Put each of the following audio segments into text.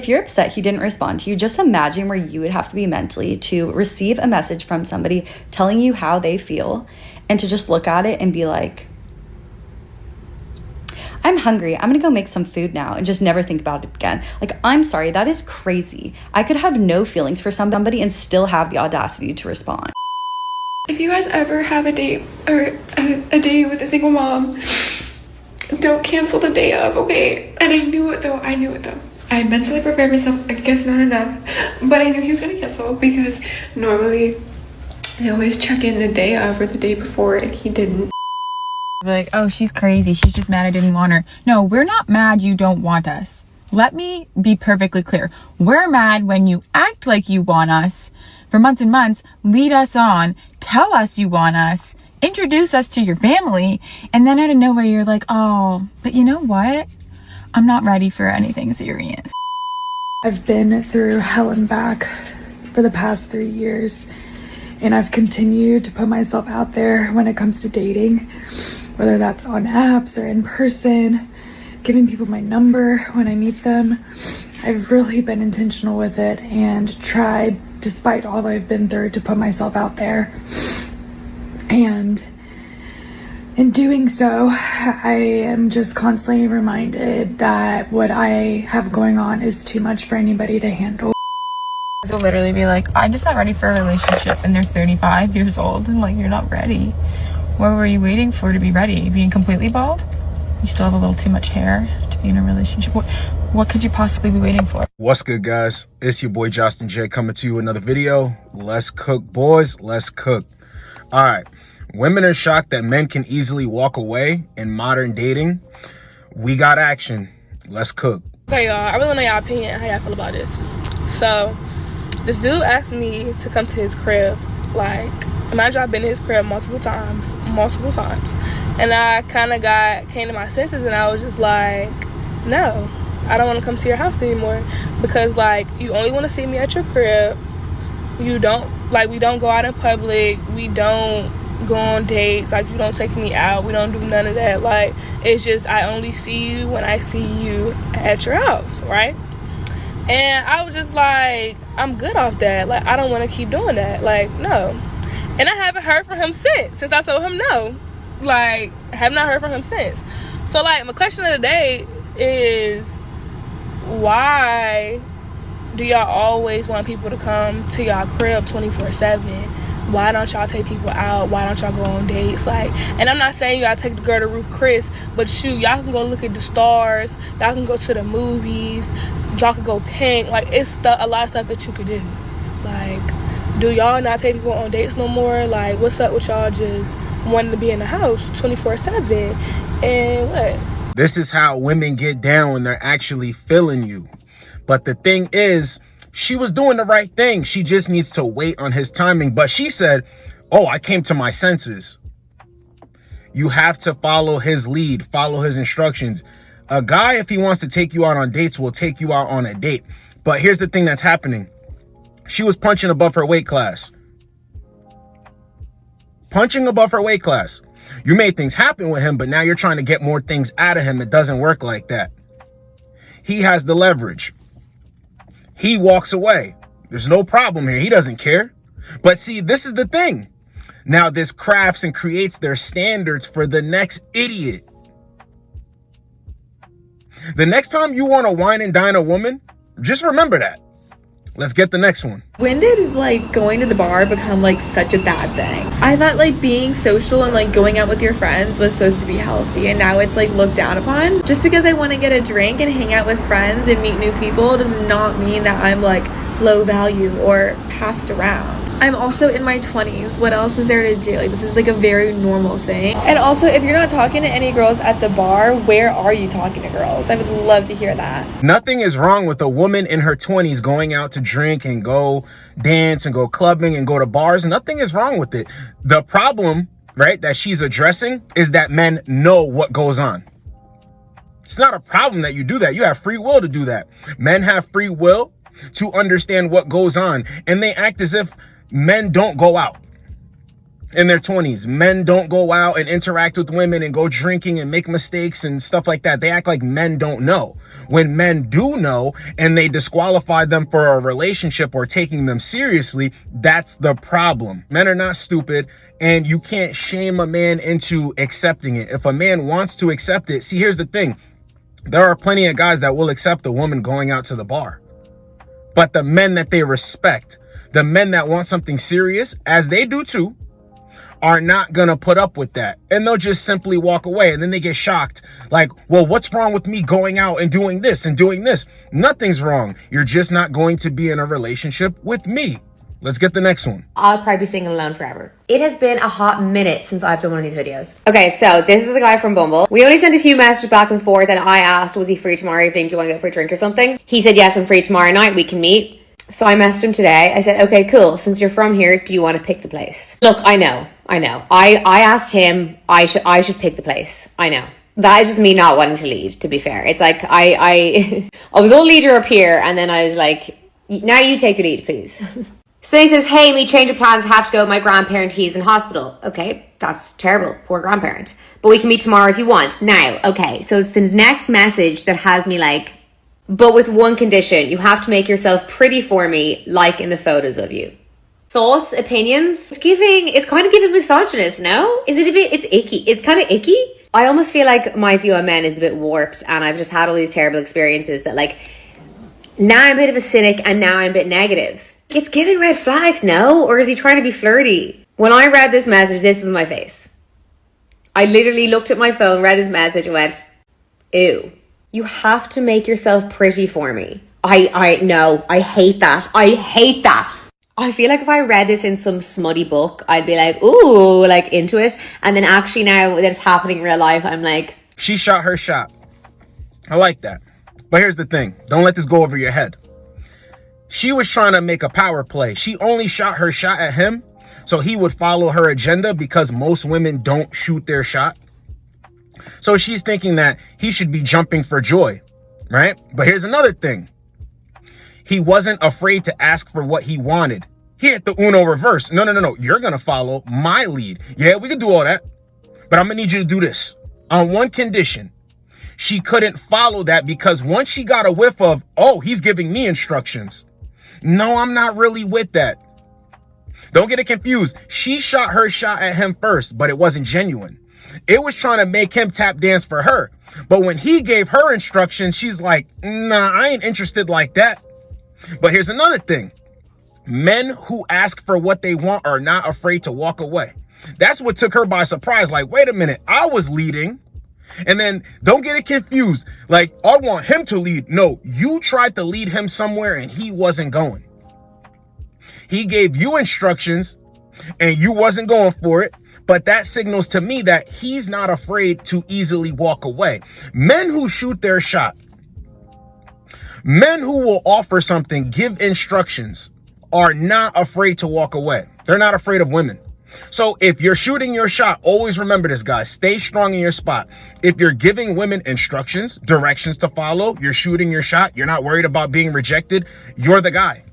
If you're upset he didn't respond to you, just imagine where you would have to be mentally to receive a message from somebody telling you how they feel and to just look at it and be like, I'm hungry, I'm gonna go make some food now, and just never think about it again. Like, I'm sorry, that is crazy. I could have no feelings for somebody and still have the audacity to respond. If you guys ever have a date or a date with a single mom, don't cancel the day of, okay? And I knew it though. I mentally prepared myself, I guess not enough, but I knew he was gonna cancel because normally they always check in the day of or the day before, and he didn't. Like, oh, she's crazy. She's just mad I didn't want her. No, we're not mad you don't want us. Let me be perfectly clear. We're mad when you act like you want us for months and months, lead us on, tell us you want us, introduce us to your family, and then out of nowhere you're like, oh, but you know what? I'm not ready for anything serious. I've been through hell and back for the past 3 years, and I've continued to put myself out there when it comes to dating, whether that's on apps or in person, giving people my number when I meet them. I've really been intentional with it and tried, despite all I've been through, to put myself out there. And in doing so, I am just constantly reminded that what I have going on is too much for anybody to handle. They'll literally be like, I'm just not ready for a relationship, and they're 35 years old, and like, you're not ready. What were you waiting for to be ready? Being completely bald? You still have a little too much hair to be in a relationship? What could you possibly be waiting for? What's good, guys? It's your boy Josten J coming to you with another video. Let's cook, boys. Let's cook. All right. Women are shocked that men can easily walk away in modern dating. We got action. Let's cook. Okay, y'all. I really want to know y'all opinion, how y'all feel about this. So, this dude asked me to come to his crib. Like, imagine I've been to his crib multiple times. And I kind of came to my senses, and I was just like, no, I don't want to come to your house anymore. Because, like, you only want to see me at your crib. You don't, like, we don't go out in public. We don't go on dates. Like, you don't take me out. We don't do none of that. Like, it's just, I only see you when I see you at your house, right? And I was just like, I'm good off that. Like, I don't want to keep doing that. Like, no. And I haven't heard from him since I told him no. Like, have not heard from him since. So, like, my question of the day is, why do y'all always want people to come to y'all crib 24/7? Why don't y'all take people out? Why don't y'all go on dates? Like, and I'm not saying you gotta take the girl to Roof Chris, but shoot, y'all can go look at the stars. Y'all can go to the movies. Y'all can go Pink. Like, it's a lot of stuff that you could do. Like, do y'all not take people on dates no more? Like, what's up with y'all just wanting to be in the house 24/7? And what? This is how women get down when they're actually feeling you. But the thing is, she was doing the right thing. She just needs to wait on his timing. But she said, oh, I came to my senses. You have to follow his lead, follow his instructions. A guy, if he wants to take you out on dates, will take you out on a date. But here's the thing that's happening. She was punching above her weight class. Punching above her weight class. You made things happen with him, but now you're trying to get more things out of him. It doesn't work like that. He has the leverage. He walks away. There's no problem here. He doesn't care. But see, this is the thing. Now this crafts and creates their standards for the next idiot. The next time you want to wine and dine a woman, just remember that. Let's get the next one. When did, like, going to the bar become, like, such a bad thing? I thought, like, being social and, like, going out with your friends was supposed to be healthy, and now it's, like, looked down upon. Just because I want to get a drink and hang out with friends and meet new people does not mean that I'm, like, low value or passed around. I'm also in my 20s. What else is there to do? Like, this is, like, a very normal thing. And also, if you're not talking to any girls at the bar, where are you talking to girls? I would love to hear that. Nothing is wrong with a woman in her 20s going out to drink and go dance and go clubbing and go to bars. Nothing is wrong with it. The problem, right, that she's addressing is that men know what goes on. It's not a problem that you do that. You have free will to do that. Men have free will to understand what goes on, and they act as if men don't go out. in their 20s. Men don't go out and interact with women and go drinking and make mistakes and stuff like that. They act like men don't know. When men do know and they disqualify them for a relationship or taking them seriously, that's the problem. Men are not stupid, and you can't shame a man into accepting it. If a man wants to accept it, see, here's the thing. There are plenty of guys that will accept a woman going out to the bar. But the men that they respect, the men that want something serious, as they do too, are not gonna put up with that, and they'll just simply walk away. And then they get shocked, like, well, what's wrong with me going out and doing this and doing this? Nothing's wrong. You're just not going to be in a relationship with me. Let's get the next one. I'll probably be single alone forever. It has been a hot minute since I've done one of these videos. Okay, so this is the guy from Bumble. We only sent a few messages back and forth, and I asked, was he free tomorrow evening? Do you want to go for a drink or something? He said, yes, I'm free tomorrow night. We can meet. So I messaged him today. I said, okay, cool. Since you're from here, do you want to pick the place? Look, I know. I asked him, I should pick the place. I know. That is just me not wanting to lead, to be fair. It's like, I was all leader up here, and then I was like, now you take the lead, please. So he says, hey, me change of plans, have to go with my grandparent, he's in hospital. Okay, that's terrible, poor grandparent. But we can meet tomorrow if you want. Now, okay, so it's the next message that has me like, but with one condition, you have to make yourself pretty for me, like in the photos of you. Thoughts, opinions? It's kind of giving misogynist, no? Is it a bit, it's icky. It's kind of icky. I almost feel like my view on men is a bit warped, and I've just had all these terrible experiences that like, now I'm a bit of a cynic and now I'm a bit negative. It's giving red flags, no? Or is he trying to be flirty? When I read this message, this was my face. I literally looked at my phone, read his message and went, ew. You have to make yourself pretty for me. No, I hate that. I hate that. I feel like if I read this in some smutty book, I'd be like, ooh, like into it. And then actually now that it's happening in real life, I'm like, she shot her shot. I like that. But here's the thing. Don't let this go over your head. She was trying to make a power play. She only shot her shot at him so he would follow her agenda, because most women don't shoot their shot. So she's thinking that he should be jumping for joy, right? But here's another thing. He wasn't afraid to ask for what he wanted. He hit the Uno reverse. No. You're going to follow my lead. Yeah, we can do all that, but I'm going to need you to do this on one condition. She couldn't follow that because once she got a whiff of, oh, he's giving me instructions. No, I'm not really with that. Don't get it confused. She shot her shot at him first, but it wasn't genuine. It was trying to make him tap dance for her. But when he gave her instructions, she's like, nah, I ain't interested like that. But here's another thing. Men who ask for what they want are not afraid to walk away. That's what took her by surprise. Like, wait a minute, I was leading. And then don't get it confused. Like, I want him to lead. No, you tried to lead him somewhere and he wasn't going. He gave you instructions and you wasn't going for it. But that signals to me that he's not afraid to easily walk away. Men who shoot their shot, men who will offer something, give instructions, are not afraid to walk away. They're not afraid of women. So if you're shooting your shot, always remember this, guys. Stay strong in your spot. If you're giving women instructions, directions to follow, you're shooting your shot, you're not worried about being rejected, you're the guy.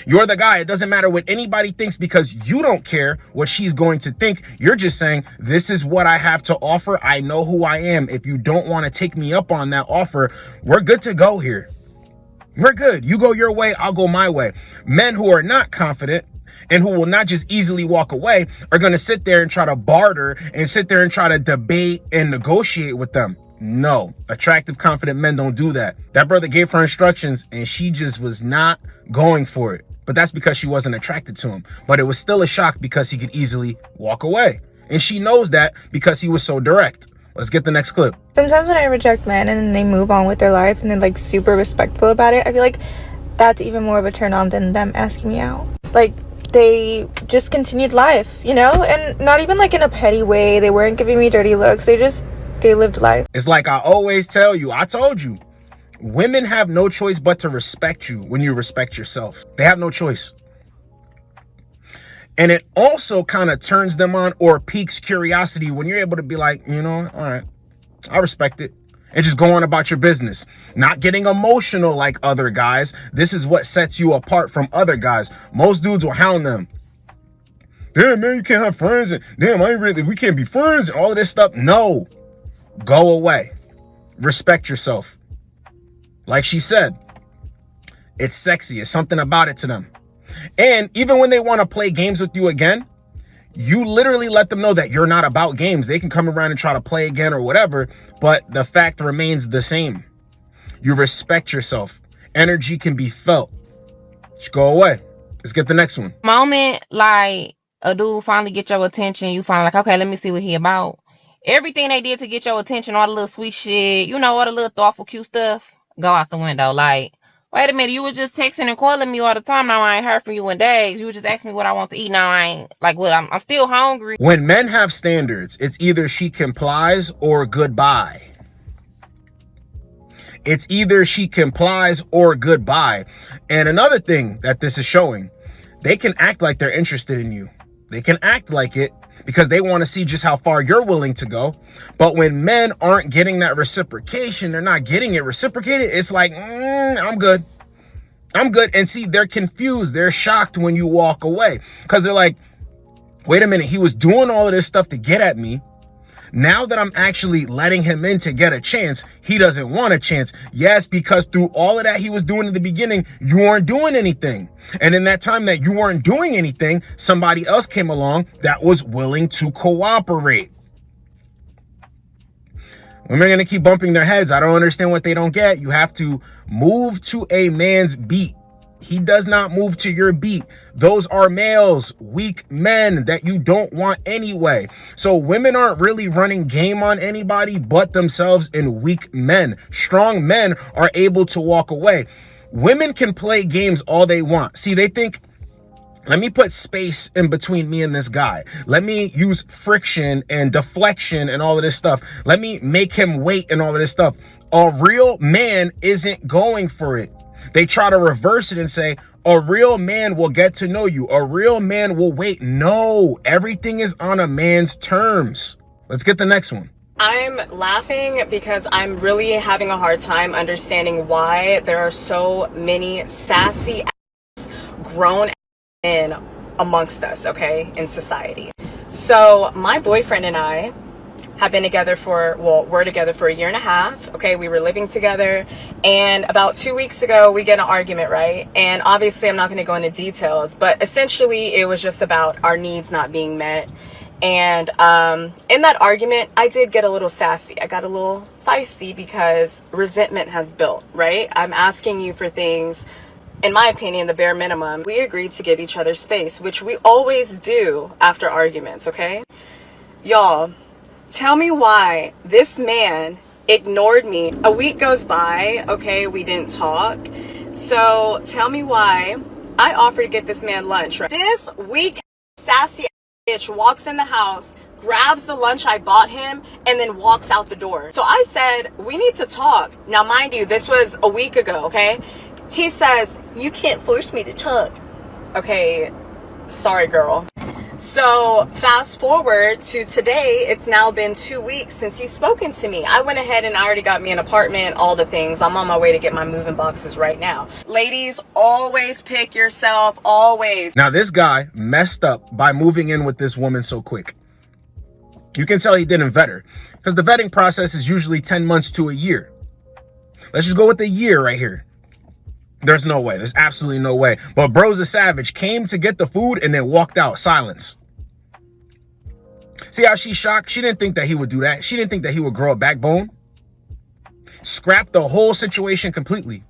You're the guy. It doesn't matter what anybody thinks, because you don't care what she's going to think. You're just saying, this is what I have to offer. I know who I am. If you don't want to take me up on that offer, we're good to go here. We're good. You go your way, I'll go my way. Men who are not confident and who will not just easily walk away are going to sit there and try to barter and sit there and try to debate and negotiate with them. No, attractive, confident men don't do that. That brother gave her instructions and she just was not going for it. But that's because she wasn't attracted to him. But it was still a shock because he could easily walk away. And she knows that because he was so direct. Let's get the next clip. Sometimes when I reject men and then they move on with their life and they're like super respectful about it, I feel like that's even more of a turn on than them asking me out. Like, they just continued life, you know? And not even like in a petty way. They weren't giving me dirty looks. They lived life. It's like I always tell you, I told you, women have no choice but to respect you when you respect yourself. They have no choice. And it also kind of turns them on or piques curiosity when you're able to be like, you know, all right, I respect it. And just go on about your business. Not getting emotional like other guys. This is what sets you apart from other guys. Most dudes will hound them. damn, man, you can't have friends. And damn, we can't be friends and all of this stuff. No, go away. Respect yourself. Like she said, it's sexy. It's something about it to them. And even when they want to play games with you again, you literally let them know that you're not about games. They can come around and try to play again or whatever, but the fact remains the same. You respect yourself. Energy can be felt. Just go away. Let's get the next one. Moment like a dude finally get your attention, you finally like, okay, let me see what he about. Everything they did to get your attention, all the little sweet shit, you know, all the little thoughtful, cute stuff, go out the window. Like, wait a minute, you were just texting and calling me all the time. Now I ain't heard from you in days. You were just asking me what I want to eat. Now I ain't, like, what, I'm still hungry. When men have standards, it's either she complies or goodbye. It's either she complies or goodbye. And another thing that this is showing, they can act like they're interested in you. They can act like it because they want to see just how far you're willing to go. But when men aren't getting that reciprocation, they're not getting it reciprocated, it's like, I'm good. I'm good. And see, they're confused. They're shocked when you walk away because they're like, wait a minute, he was doing all of this stuff to get at me. Now that I'm actually letting him in to get a chance, he doesn't want a chance. Yes, because through all of that he was doing in the beginning, you weren't doing anything. And in that time that you weren't doing anything, somebody else came along that was willing to cooperate. Women are going to keep bumping their heads. I don't understand what they don't get. You have to move to a man's beat. He does not move to your beat. Those are males, weak men that you don't want anyway. So women aren't really running game on anybody but themselves and weak men. Strong men are able to walk away. Women can play games all they want. See, they think, let me put space in between me and this guy. Let me use friction and deflection and all of this stuff. Let me make him wait and all of this stuff. A real man isn't going for it. They try to reverse it and say, a real man will get to know you. A real man will wait. No, everything is on a man's terms. Let's get the next one. I'm laughing because I'm really having a hard time understanding why there are so many sassy ass grown men amongst us, okay, in society. So my boyfriend and I have been together we're together for 1.5 years. Okay, we were living together, and about 2 weeks ago we get an argument, right? And obviously I'm not going to go into details, but essentially it was just about our needs not being met. And in that argument, I did get a little sassy. I got a little feisty because resentment has built, right? I'm asking you for things, in my opinion, the bare minimum. We agreed to give each other space, which we always do after arguments, okay? Y'all, tell me why this man ignored me. A week goes by, okay, we didn't talk. So tell me why I offered to get this man lunch, right? This weak, sassy bitch walks in the house, grabs the lunch I bought him, and then walks out the door. So I said, we need to talk. Now, mind you, this was a week ago, okay? He says, you can't force me to talk. Okay, sorry, girl. So fast forward to today, it's now been 2 weeks since he's spoken to me. I went ahead and I already got me an apartment, all the things. I'm on my way to get my moving boxes right now. Ladies, always pick yourself, always. Now, this guy messed up by moving in with this woman so quick. You can tell he didn't vet her because the vetting process is usually 10 months to a year. Let's just go with a year right here. There's no way. There's absolutely no way. But bro's a savage. Came to get the food and then walked out. Silence. See how she's shocked? She didn't think that he would do that. She didn't think that he would grow a backbone. Scrap the whole situation completely.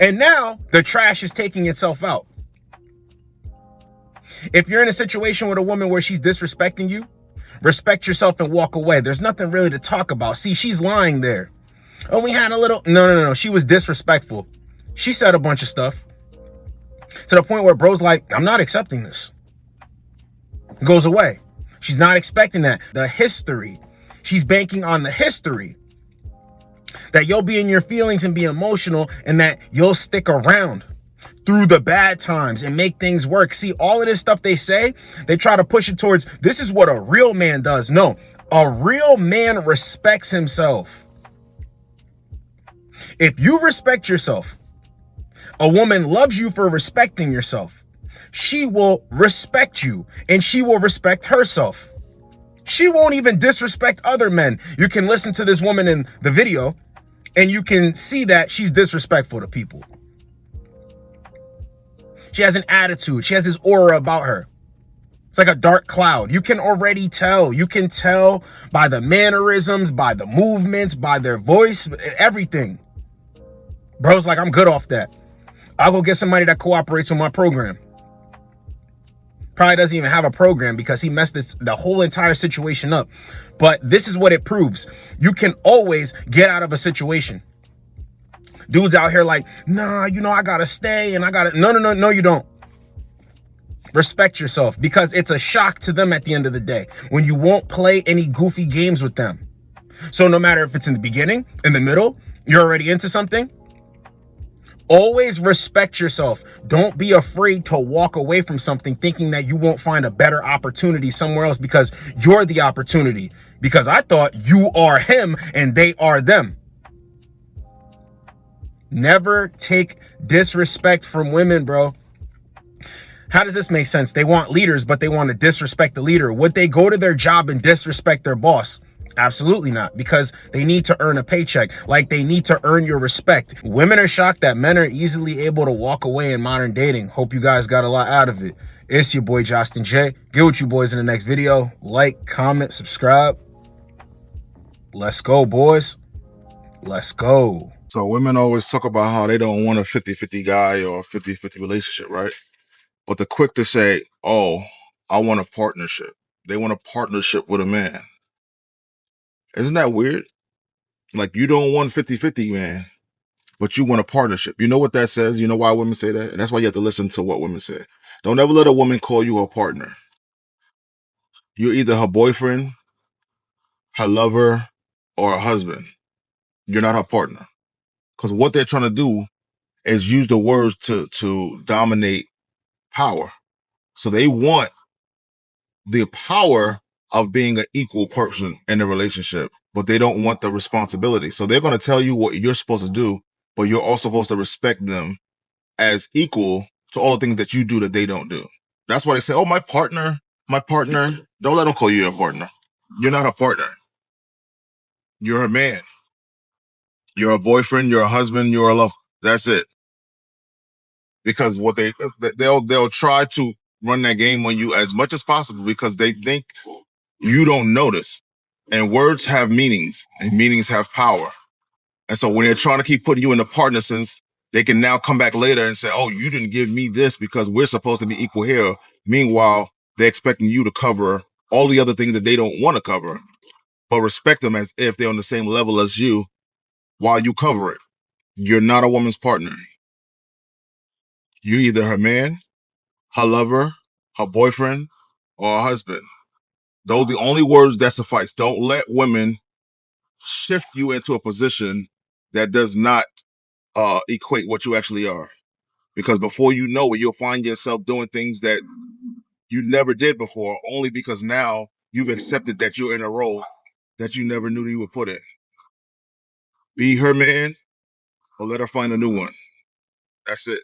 And now the trash is taking itself out. If you're in a situation with a woman where she's disrespecting you, respect yourself and walk away. There's nothing really to talk about. See, she's lying there. Oh, we had a little... No. She was disrespectful. She said a bunch of stuff to the point where bro's like, I'm not accepting this. It goes away. She's not expecting that. The history. She's banking on the history. That you'll be in your feelings and be emotional and that you'll stick around through the bad times and make things work. See, all of this stuff they say, they try to push it towards, this is what a real man does. No, a real man respects himself. If you respect yourself, a woman loves you for respecting yourself. she will respect you and she will respect herself. She won't even disrespect other men. You can listen to this woman in the video and you can see that she's disrespectful to people. She has an attitude. She has this aura about her. It's like a dark cloud. You can already tell. You can tell by the mannerisms, by the movements, by their voice, everything. Bro's like, I'm good off that. I'll go get somebody that cooperates with my program. Probably doesn't even have a program because he messed the whole entire situation up. But this is what it proves. You can always get out of a situation. Dudes out here like, nah, I gotta stay and I gotta, no, you don't. Respect yourself, because it's a shock to them at the end of the day when you won't play any goofy games with them. So no matter if it's in the beginning, in the middle, you're already into something, always respect yourself. Don't be afraid to walk away from something thinking that you won't find a better opportunity somewhere else because you're the opportunity. Because I thought you are him and they are them. Never take disrespect from women, bro. How does this make sense? They want leaders, but they want to disrespect the leader. Would they go to their job and disrespect their boss? Absolutely not, because they need to earn a paycheck. Like, they need to earn your respect. Women are shocked that men are easily able to walk away in modern dating. Hope you guys got a lot out of it. It's your boy, Josten J. Get with you boys in the next video. Like, comment, subscribe. Let's go, boys. Let's go. So women always talk about how they don't want a 50-50 guy or a 50-50 relationship, right? But they're quick to say, oh, I want a partnership. They want a partnership with a man. Isn't that weird? Like, you don't want 50-50, man, but you want a partnership. You know what that says? You know why women say that? And that's why you have to listen to what women say. Don't ever let a woman call you her partner. You're either her boyfriend, her lover, or her husband. You're not her partner. Because what they're trying to do is use the words to dominate power. So they want the power of being an equal person in a relationship, but they don't want the responsibility. So they're going to tell you what you're supposed to do, but you're also supposed to respect them as equal to all the things that you do that they don't do. That's why they say, oh, my partner. Don't let them call you your partner. You're not a partner. You're a man. You're a boyfriend. You're a husband. You're a lover. That's it. Because what they'll try to run that game on you as much as possible because they think you don't notice. And words have meanings, and meanings have power. And so when they're trying to keep putting you in the partner sense, they can now come back later and say, oh, you didn't give me this because we're supposed to be equal here. Meanwhile, they're expecting you to cover all the other things that they don't want to cover, but respect them as if they're on the same level as you while you cover it. You're not a woman's partner. You're either her man, her lover, her boyfriend, or her husband. Those are the only words that suffice. Don't let women shift you into a position that does not equate what you actually are. Because before you know it, you'll find yourself doing things that you never did before, only because now you've accepted that you're in a role that you never knew you would put in. Be her man or let her find a new one. That's it.